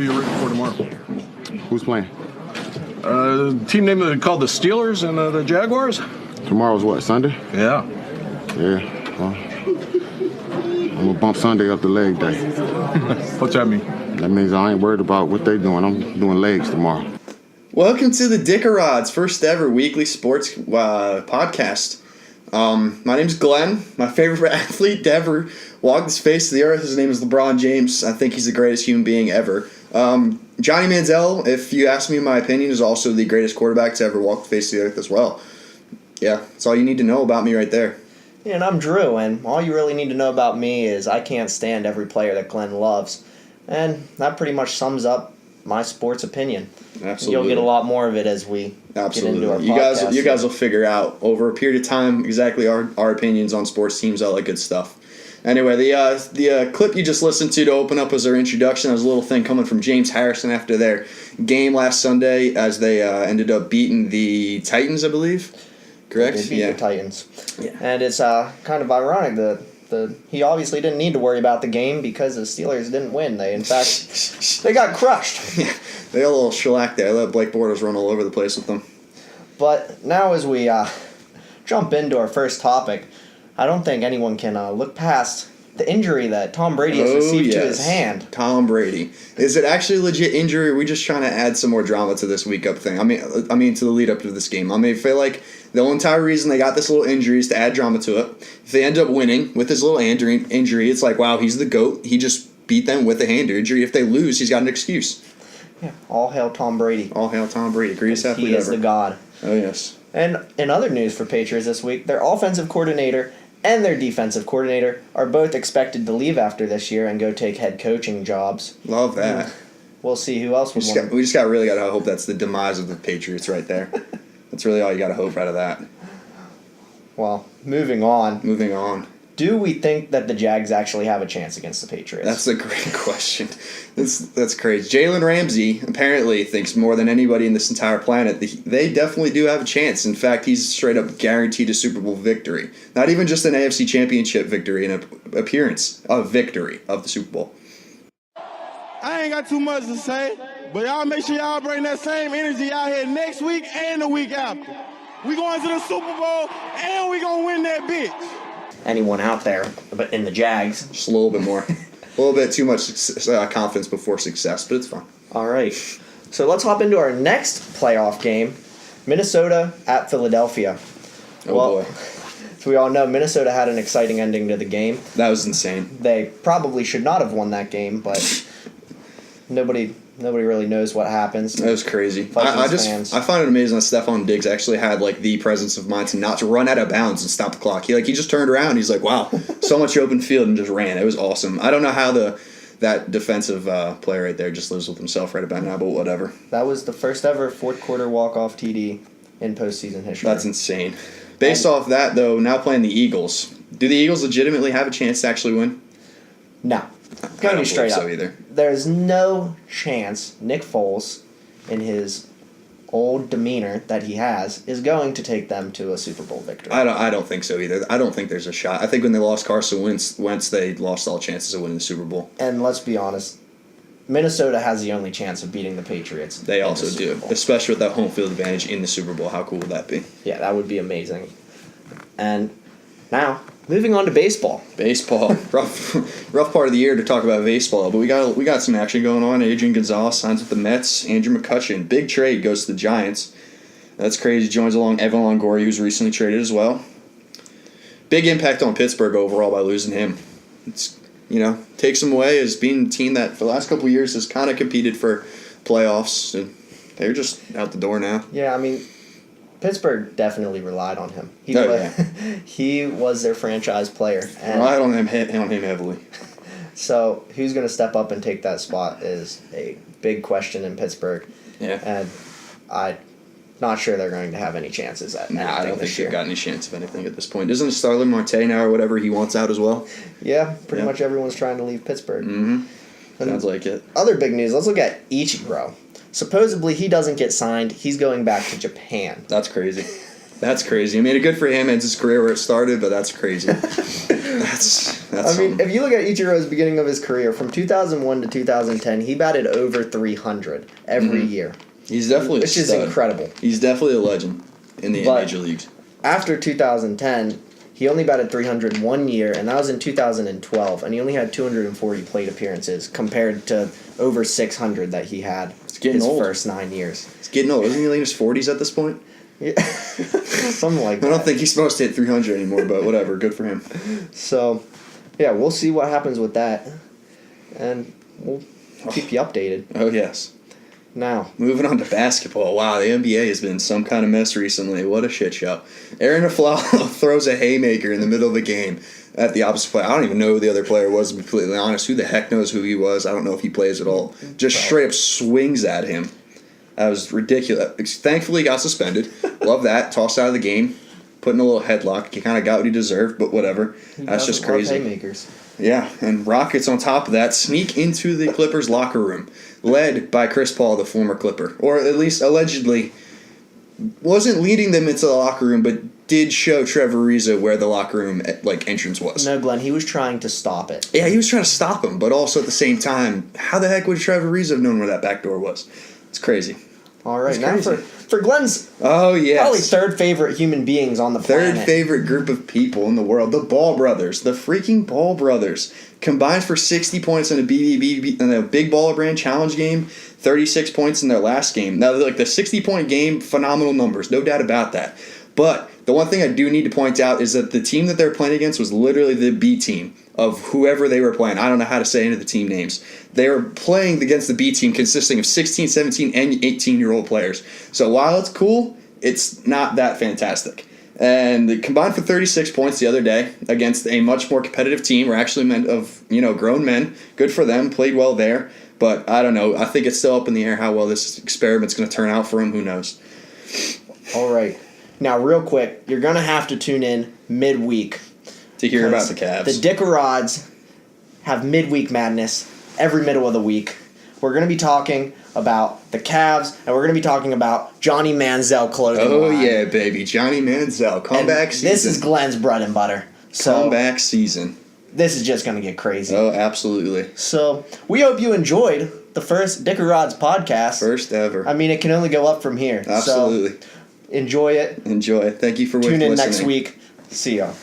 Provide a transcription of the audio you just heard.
Who you rooting for tomorrow? Who's playing? Team name called the Steelers and the Jaguars? Tomorrow's what, Sunday? Yeah. Yeah, well, I'm going to bump Sunday up to leg day. What's that mean? That means I ain't worried about what they doing. I'm doing legs tomorrow. Welcome to the Dickerods, first ever weekly sports podcast. My name's Glenn. My favorite athlete to ever walk this face of the earth. His name is LeBron James. I think he's the greatest human being ever. Johnny Manziel, if you ask me my opinion, is also the greatest quarterback to ever walk the face of the earth as well. Yeah, that's all you need to know about me right there. Yeah, and I'm Drew, and all you really need to know about me is I can't stand every player that Glenn loves. And that pretty much sums up my sports opinion. Absolutely. You'll get a lot more of it as we get into our podcast. You guys will figure out over a period of time exactly our opinions on sports teams, all that good stuff. Anyway, the clip you just listened to open up was our introduction. That was a little thing coming from James Harrison after their game last Sunday as they ended up beating the Titans, I believe. Correct? They beat the Titans. Yeah. And it's kind of ironic that he obviously didn't need to worry about the game because the Steelers didn't win. In fact, they got crushed. Yeah, they got a little shellac there. Let Blake Bortles run all over the place with them. But now as we jump into our first topic, I don't think anyone can look past the injury that Tom Brady has received to his hand. Tom Brady. Is it actually a legit injury, or are we just trying to add some more drama to this week up thing? I mean to the lead up to this game. I feel like the whole entire reason they got this little injury is to add drama to it. If they end up winning with this little injury, it's like, wow, he's the GOAT. He just beat them with a hand injury. If they lose, he's got an excuse. Yeah, all hail Tom Brady. All hail Tom Brady. Greatest athlete ever. He is the god. Oh, yes. And in other news for Patriots this week, their offensive coordinator and their defensive coordinator are both expected to leave after this year and go take head coaching jobs. Love that. We'll see who else We just really got to hope that's the demise of the Patriots right there. That's really all you got to hope out of that. Well, moving on. Moving on. Do we think that the Jags actually have a chance against the Patriots? That's a great question. That's crazy. Jalen Ramsey apparently thinks more than anybody in this entire planet they definitely do have a chance. In fact, he's straight up guaranteed a Super Bowl victory. Not even just an AFC Championship victory, an appearance of victory of the Super Bowl. I ain't got too much to say, but y'all make sure y'all bring that same energy out here next week and the week after. We going to the Super Bowl, and we going to win that bitch. Anyone out there, but in the Jags. Just a little bit more. A little bit too much confidence before success, but it's fine. All right. So let's hop into our next playoff game, Minnesota at Philadelphia. Boy. So we all know Minnesota had an exciting ending to the game. That was insane. They probably should not have won that game, but nobody really knows what happens. That was crazy. I find it amazing that Stephon Diggs actually had the presence of mind to not to run out of bounds and stop the clock. He just turned around. He's like, wow, so much open field, and just ran. It was awesome. I don't know how that defensive player right there just lives with himself right about now, but whatever. That was the first ever fourth quarter walk-off TD in postseason history. That's insane. Based off that, though, now playing the Eagles, do the Eagles legitimately have a chance to actually win? No. I don't believe so either. There's no chance Nick Foles, in his old demeanor that he has, is going to take them to a Super Bowl victory. I don't think so either. I don't think there's a shot. I think when they lost Carson Wentz, they lost all chances of winning the Super Bowl. And let's be honest, Minnesota has the only chance of beating the Patriots. They also do, especially with that home field advantage in the Super Bowl. How cool would that be? Yeah, that would be amazing. And now, moving on to baseball. Baseball, rough part of the year to talk about baseball, but we got some action going on. Adrian Gonzalez signs with the Mets. Andrew McCutchen, big trade, goes to the Giants. That's crazy. Joins along Evan Longoria, who's recently traded as well. Big impact on Pittsburgh overall by losing him. It's takes them away as being a team that for the last couple of years has kind of competed for playoffs, and they're just out the door now. Yeah, Pittsburgh definitely relied on him. He was their franchise player. Relied on him heavily. So who's going to step up and take that spot is a big question in Pittsburgh. Yeah. And I'm not sure they're going to have any chances at anything I don't think this year. they've got any chance of anything at this point. Isn't Starlin Marte now or whatever he wants out as well? Yeah, pretty much everyone's trying to leave Pittsburgh. Mm-hmm. Sounds like it. Other big news, let's look at Ichiro. Supposedly he doesn't get signed. He's going back to Japan. That's crazy. That's crazy. Good for him. It's his career where it started, but that's crazy. That's I mean, if you look at Ichiro's beginning of his career, from 2001 to 2010, he batted over 300 every year. He's definitely which is incredible. He's definitely a legend in the major leagues. After 2010, he only batted 300 one year, and that was in 2012, and he only had 240 plate appearances compared to over 600 that he had his first 9 years. It's getting old. Isn't he in his 40s at this point? Yeah. Something like that. I don't think he's supposed to hit 300 anymore, but whatever. Good for him. So, yeah, we'll see what happens with that, and we'll keep you updated. Oh, yes. Now, moving on to basketball. Wow, the NBA has been some kind of mess recently. What a shit show. Aaron Aflalo throws a haymaker in the middle of the game at the opposite player. I don't even know who the other player was, to be completely honest. Who the heck knows who he was? I don't know if he plays at all. Just straight up swings at him. That was ridiculous. Thankfully, he got suspended. Love that. Tossed out of the game. Put in a little headlock. He kind of got what he deserved, but whatever. That's just crazy. Haymakers. Yeah, and Rockets on top of that sneak into the Clippers locker room, led by Chris Paul, the former Clipper, or at least allegedly wasn't leading them into the locker room, but did show Trevor Ariza where the locker room entrance was. No, Glenn, he was trying to stop it. Yeah, he was trying to stop him, but also at the same time, how the heck would Trevor Ariza have known where that back door was? It's crazy. All right, now for Glenn's probably third favorite human beings on the planet. Third favorite group of people in the world, the Ball Brothers, the freaking Ball Brothers, combined for 60 points in a Big Baller Brand Challenge game, 36 points in their last game. Now, the 60-point game, phenomenal numbers, no doubt about that. But the one thing I do need to point out is that the team that they're playing against was literally the B team of whoever they were playing. I don't know how to say any of the team names. They were playing against the B team consisting of 16, 17, and 18-year-old players. So while it's cool, it's not that fantastic. And they combined for 36 points the other day against a much more competitive team. We're actually meant of, grown men. Good for them. Played well there. But I don't know. I think it's still up in the air how well this experiment's going to turn out for them. Who knows? All right. Now, real quick, you're going to have to tune in midweek. To hear about the Cavs. The Dickerods have midweek madness every middle of the week. We're going to be talking about the Cavs, and we're going to be talking about Johnny Manziel clothing line. Yeah, baby. Johnny Manziel. Comeback season. This is Glenn's bread and butter. So comeback season. This is just going to get crazy. Oh, absolutely. So we hope you enjoyed the first Dickerods podcast. First ever. I mean, it can only go up from here. Absolutely. So enjoy it. Enjoy. Thank you for listening. Tune in next week. See y'all.